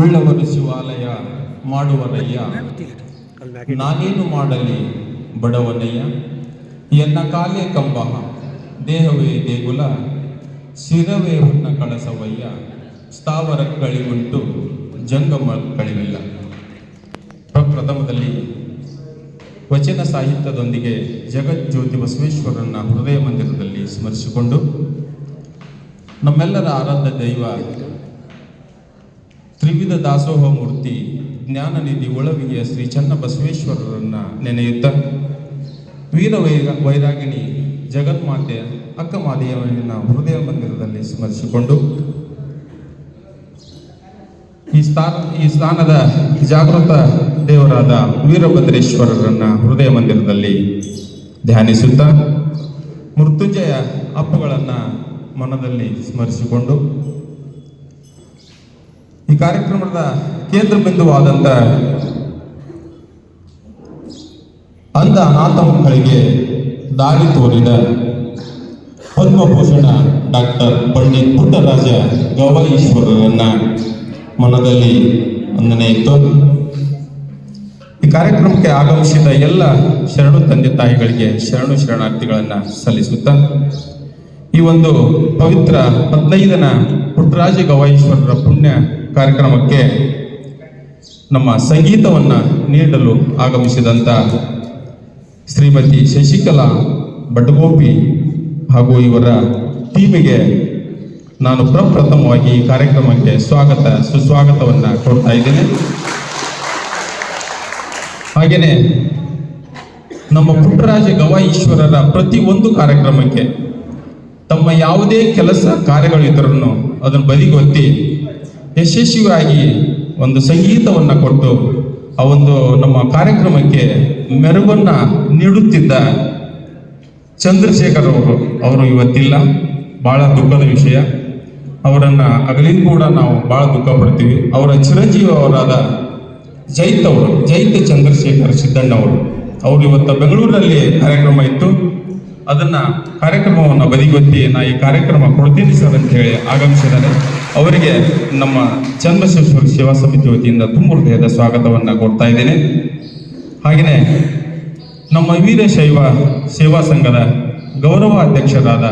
ಉಳ್ಳವರು ಶಿವಾಲಯ ಮಾಡುವರಯ್ಯ, ನಾನೇನು ಮಾಡಲಿ ಬಡವನಯ್ಯ. ಎನ್ನ ಕಾಲೇ ಕಂಬ, ದೇಹವೇ ದೇಗುಲ, ಶಿರವೇ ಹುನ್ನ ಕಳಸವಯ್ಯ. ಸ್ಥಾವರ ಕಳಿವುಂಟು, ಜಂಗಮ ಕಳಿವಿಲ್ಲ. ಪ್ರಪ್ರಥಮದಲ್ಲಿ ವಚನ ಸಾಹಿತ್ಯದೊಂದಿಗೆ ಜಗಜ್ಯೋತಿ ಬಸವೇಶ್ವರನ ಹೃದಯ ಮಂದಿರದಲ್ಲಿ ಸ್ಮರಿಸಿಕೊಂಡು, ನಮ್ಮೆಲ್ಲರ ಆರಾಧ್ಯ ದೈವ ತ್ರಿವಿಧ ದಾಸೋಹ ಮೂರ್ತಿ ಜ್ಞಾನನಿಧಿ ಒಳವಿಗೆಯ ಶ್ರೀ ಚನ್ನ ಬಸವೇಶ್ವರರನ್ನ ನೆನೆಯುತ್ತಾ, ವೀರ ವೈರಾಗಿಣಿ ಜಗನ್ಮಾತೆ ಅಕ್ಕ ಮಾದೇವನ ಹೃದಯ ಮಂದಿರದಲ್ಲಿ ಸ್ಮರಿಸಿಕೊಂಡು, ಈ ಸ್ಥಾನದ ಜಾಗೃತ ದೇವರಾದ ವೀರಭದ್ರೇಶ್ವರರನ್ನ ಹೃದಯ ಮಂದಿರದಲ್ಲಿ ಧ್ಯಾನಿಸುತ್ತಾ, ಮೃತ್ಯುಂಜಯ ಅಪ್ಪುಗಳನ್ನು ಮನದಲ್ಲಿ ಸ್ಮರಿಸಿಕೊಂಡು, ಈ ಕಾರ್ಯಕ್ರಮದ ಕೇಂದ್ರ ಬಿಂದುವಾದಂಥ ಅಂಧ ಅನಾಥ ಮಕ್ಕಳಿಗೆ ದಾರಿ ತೋರಿದ ಪದ್ಮಭೂಷಣ ಡಾಕ್ಟರ್ ಪಂಡಿತ್ ಪುಟ್ಟರಾಜ ಗವಾಯೀಶ್ವರರನ್ನ ಮನದಲ್ಲಿ ವಂದನೆ ಇತ್ತು. ಈ ಕಾರ್ಯಕ್ರಮಕ್ಕೆ ಆಗಮಿಸಿದ ಎಲ್ಲ ಶರಣು ತಂದೆ ತಾಯಿಗಳಿಗೆ ಶರಣು ಶರಣಾರ್ಥಿಗಳನ್ನು ಸಲ್ಲಿಸುತ್ತಾ, ಈ ಒಂದು ಪವಿತ್ರ 15ನ ಪುಟ್ಟರಾಜ ಗವಾಯೀಶ್ವರರ ಪುಣ್ಯ ಕಾರ್ಯಕ್ರಮಕ್ಕೆ ನಮ್ಮ ಸಂಗೀತವನ್ನು ನೀಡಲು ಆಗಮಿಸಿದಂಥ ಶ್ರೀಮತಿ ಶಶಿಕಲಾ ಬಡ್ಗೋಪಿ ಹಾಗೂ ಇವರ ಟೀಮಿಗೆ ನಾನು ಪ್ರಪ್ರಥಮವಾಗಿ ಈ ಕಾರ್ಯಕ್ರಮಕ್ಕೆ ಸುಸ್ವಾಗತವನ್ನು ಕೊಡ್ತಾ ಇದ್ದೇನೆ. ಹಾಗೆಯೇ ನಮ್ಮ ಪುಟ್ಟರಾಜ ಗವಾಯೀಶ್ವರರ ಪ್ರತಿಯೊಂದು ಕಾರ್ಯಕ್ರಮಕ್ಕೆ ತಮ್ಮ ಯಾವುದೇ ಕೆಲಸ ಕಾರ್ಯಗಳಿದ್ರೂ ಅದನ್ನು ಬದಿಗೊತ್ತಿ ಯಶಸ್ವಿಯಾಗಿ ಒಂದು ಸಂಗೀತವನ್ನು ಕೊಟ್ಟು ಆ ಒಂದು ನಮ್ಮ ಕಾರ್ಯಕ್ರಮಕ್ಕೆ ಮೆರುಗನ್ನು ನೀಡುತ್ತಿದ್ದ ಚಂದ್ರಶೇಖರ್ ಅವರು ಇವತ್ತಿಲ್ಲ. ಭಾಳ ದುಃಖದ ವಿಷಯ. ಅವರನ್ನು ಅಗಲಿಗೂ ಕೂಡ ನಾವು ಭಾಳ ದುಃಖ ಪಡ್ತೀವಿ. ಅವರ ಚಿರಂಜೀವಿ ಅವರಾದ ಜೈತ್ ಚಂದ್ರಶೇಖರ್ ಸಿದ್ದಣ್ಣವರು ಇವತ್ತು ಬೆಂಗಳೂರಿನಲ್ಲಿ ಕಾರ್ಯಕ್ರಮ ಇತ್ತು. ಅದನ್ನು ಕಾರ್ಯಕ್ರಮವನ್ನು ಬದಿಗೊತ್ತಿ ನಾ ಈ ಕಾರ್ಯಕ್ರಮ ಕೊಡ್ತೀನಿ ಸರ್ ಅಂತ ಹೇಳಿ ಆಗಮಿಸಿದ್ದಾರೆ. ಅವರಿಗೆ ನಮ್ಮ ಚನ್ನಬಸವೇಶ್ವರ ಸೇವಾ ಸಮಿತಿ ವತಿಯಿಂದ ತುಂಬ ಹೃದಯದ ಸ್ವಾಗತವನ್ನು ಕೊಡ್ತಾ ಇದ್ದೇನೆ. ಹಾಗೆಯೇ ನಮ್ಮ ವೀರಶೈವ ಸೇವಾ ಸಂಘದ ಗೌರವ ಅಧ್ಯಕ್ಷರಾದ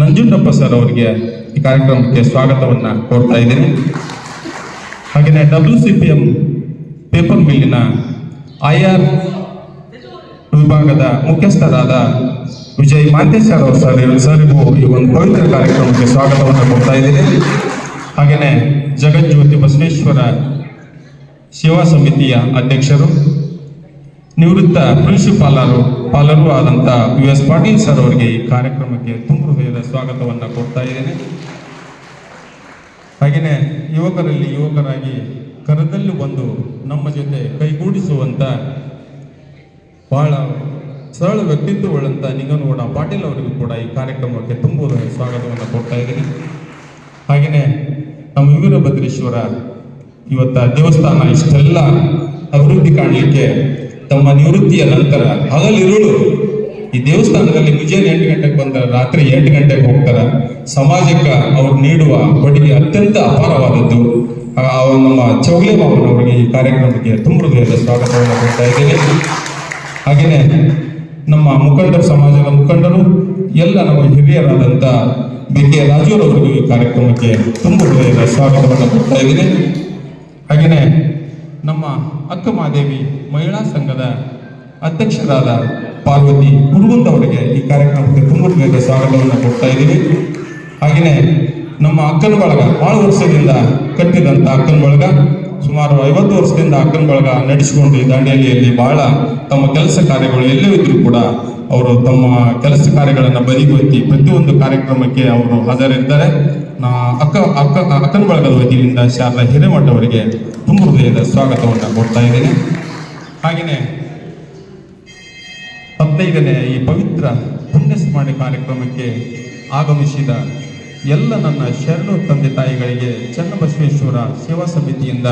ನಂಜುಂಡಪ್ಪ ಸರ್ ಅವರಿಗೆ ಈ ಕಾರ್ಯಕ್ರಮಕ್ಕೆ ಸ್ವಾಗತವನ್ನು ಕೊಡ್ತಾ ಇದ್ದೇನೆ. ಹಾಗೆಯೇ WCPM ಪೇಪರ್ ಮಿಲ್ಲಿನ IR ವಿಭಾಗದ ಮುಖ್ಯಸ್ಥರಾದ ವಿಜಯ್ ಮಾಂತೇಶ್ವರ ಸರಿಗೂ ಈ ಒಂದು ಪವಿತ್ರ ಕಾರ್ಯಕ್ರಮಕ್ಕೆ ಸ್ವಾಗತವನ್ನು ಕೊಡ್ತಾ ಇದ್ದೇನೆ. ಹಾಗೆಯೇ ಜಗಜ್ಯೋತಿ ಬಸವೇಶ್ವರ ಸೇವಾ ಸಮಿತಿಯ ಅಧ್ಯಕ್ಷರು, ನಿವೃತ್ತ ಪ್ರಿನ್ಸಿಪಾಲರು ಆದಂಥ US ಪಾಟೀಲ್ ಸರ್ ಅವರಿಗೆ ಈ ಕಾರ್ಯಕ್ರಮಕ್ಕೆ ತುಂಬ ಹೃದಯದ ಸ್ವಾಗತವನ್ನು ಕೊಡ್ತಾ ಇದ್ದೇನೆ. ಹಾಗೆಯೇ ಯುವಕರಾಗಿ ಕರದಲ್ಲಿ ಬಂದು ನಮ್ಮ ಜೊತೆ ಕೈಗೂಡಿಸುವಂಥ ಬಹಳ ಸರಳ ವ್ಯಕ್ತಿತ್ವಗಳಂತ ನಿಂಗನಗೌಡ ಪಾಟೀಲ್ ಅವರಿಗೂ ಕೂಡ ಈ ಕಾರ್ಯಕ್ರಮಕ್ಕೆ ತುಂಬ ಸ್ವಾಗತವನ್ನು ಕೊಡ್ತಾ ಇದ್ದೀನಿ. ಹಾಗೆಯೇ ನಮ್ಮ ವೀರಭದ್ರೇಶ್ವರ ಇವತ್ತ ದೇವಸ್ಥಾನ ಇಷ್ಟೆಲ್ಲ ಅಭಿವೃದ್ಧಿ ಕಾಣಲಿಕ್ಕೆ ತಮ್ಮ ನಿವೃತ್ತಿಯ ನಂತರ ಹಗಲಿರುಳು ಈ ದೇವಸ್ಥಾನದಲ್ಲಿ ಮುಂಜಾನೆ 8 ಗಂಟೆಗೆ ಬಂದರೆ ರಾತ್ರಿ 8 ಗಂಟೆಗೆ ಹೋಗ್ತಾರೆ. ಸಮಾಜಕ್ಕೆ ಅವರು ನೀಡುವ ಕೊಡುಗೆ ಅತ್ಯಂತ ಅಪಾರವಾದದ್ದು. ನಮ್ಮ ಚೌಗಲೆ ಮಾವನವರಿಗೆ ಈ ಕಾರ್ಯಕ್ರಮಕ್ಕೆ ತುಂಬ ಹೃದಯದ ಸ್ವಾಗತವನ್ನು ಕೊಡ್ತಾ ಇದ್ದೇನೆ. ಹಾಗೆಯೇ ನಮ್ಮ ಸಮಾಜದ ಮುಖಂಡರು ಎಲ್ಲ ನಮ್ಮ ಹಿರಿಯರಾದಂಥ BK ರಾಜೂರವರಿಗೂ ಈ ಕಾರ್ಯಕ್ರಮಕ್ಕೆ ತುಂಬ ಹೃದಯದ ಸ್ವಾಗತವನ್ನು ಕೊಡ್ತಾ ಇದ್ದೀನಿ. ಹಾಗೆಯೇ ನಮ್ಮ ಅಕ್ಕ ಮಾದೇವಿ ಮಹಿಳಾ ಸಂಘದ ಅಧ್ಯಕ್ಷರಾದ ಪಾರ್ವತಿ ಕುರುಗುಂದ್ ಅವರಿಗೆ ಈ ಕಾರ್ಯಕ್ರಮಕ್ಕೆ ತುಂಬ ಹೃದಯದ ಸ್ವಾಗತವನ್ನು ಕೊಡ್ತಾ ಇದ್ದೀನಿ. ಹಾಗೆಯೇ ನಮ್ಮ ಅಕ್ಕನ ಬಳಗ ಭಾಳ ವರ್ಷದಿಂದ ಕಟ್ಟಿದಂಥ ಅಕ್ಕನ ಬಳಗ, ಸುಮಾರು 50 ವರ್ಷದಿಂದ ಅಕ್ಕನ ಬಳಗ ನಡೆಸಿಕೊಂಡು ಈ ದಾಂಡೇಲಿಯಲ್ಲಿ ಬಹಳ ತಮ್ಮ ಕೆಲಸ ಕಾರ್ಯಗಳು ಎಲ್ಲೇ ಇದ್ರೂ ಕೂಡ ಅವರು ತಮ್ಮ ಕೆಲಸ ಕಾರ್ಯಗಳನ್ನು ಬದಿಗೊತ್ತಿ ಪ್ರತಿಯೊಂದು ಕಾರ್ಯಕ್ರಮಕ್ಕೆ ಅವರು ಹಾಜರಿರ್ತಾರೆ. ಅಕ್ಕನ ಬಳಗದ ವತಿಯಿಂದ ಶಾರದಾ ಹಿರೇಮಠ ಅವರಿಗೆ ತುಂಬ ಹೃದಯದ ಸ್ವಾಗತವನ್ನು ಕೊಡ್ತಾ ಇದ್ದೇನೆ. ಹಾಗೆಯೇ 15ನೇ ಈ ಪವಿತ್ರ ಪುಣ್ಯ ಸ್ಮರಣೆ ಕಾರ್ಯಕ್ರಮಕ್ಕೆ ಆಗಮಿಸಿದ ಎಲ್ಲ ನನ್ನ ಶರಣು ತಂದೆ ತಾಯಿಗಳಿಗೆ ಚನ್ನಬಸವೇಶ್ವರ ಸೇವಾ ಸಮಿತಿಯಿಂದ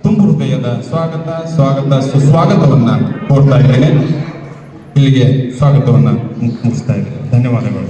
ತುಂಬ ಹೃದಯದ ಸುಸ್ವಾಗತವನ್ನು ಕೋರ್ತಾ ಇದ್ದೇನೆ. ಇಲ್ಲಿಗೆ ಸ್ವಾಗತವನ್ನು ಮುಗಿಸ್ತಾ ಇದ್ದೇನೆ. ಧನ್ಯವಾದಗಳು.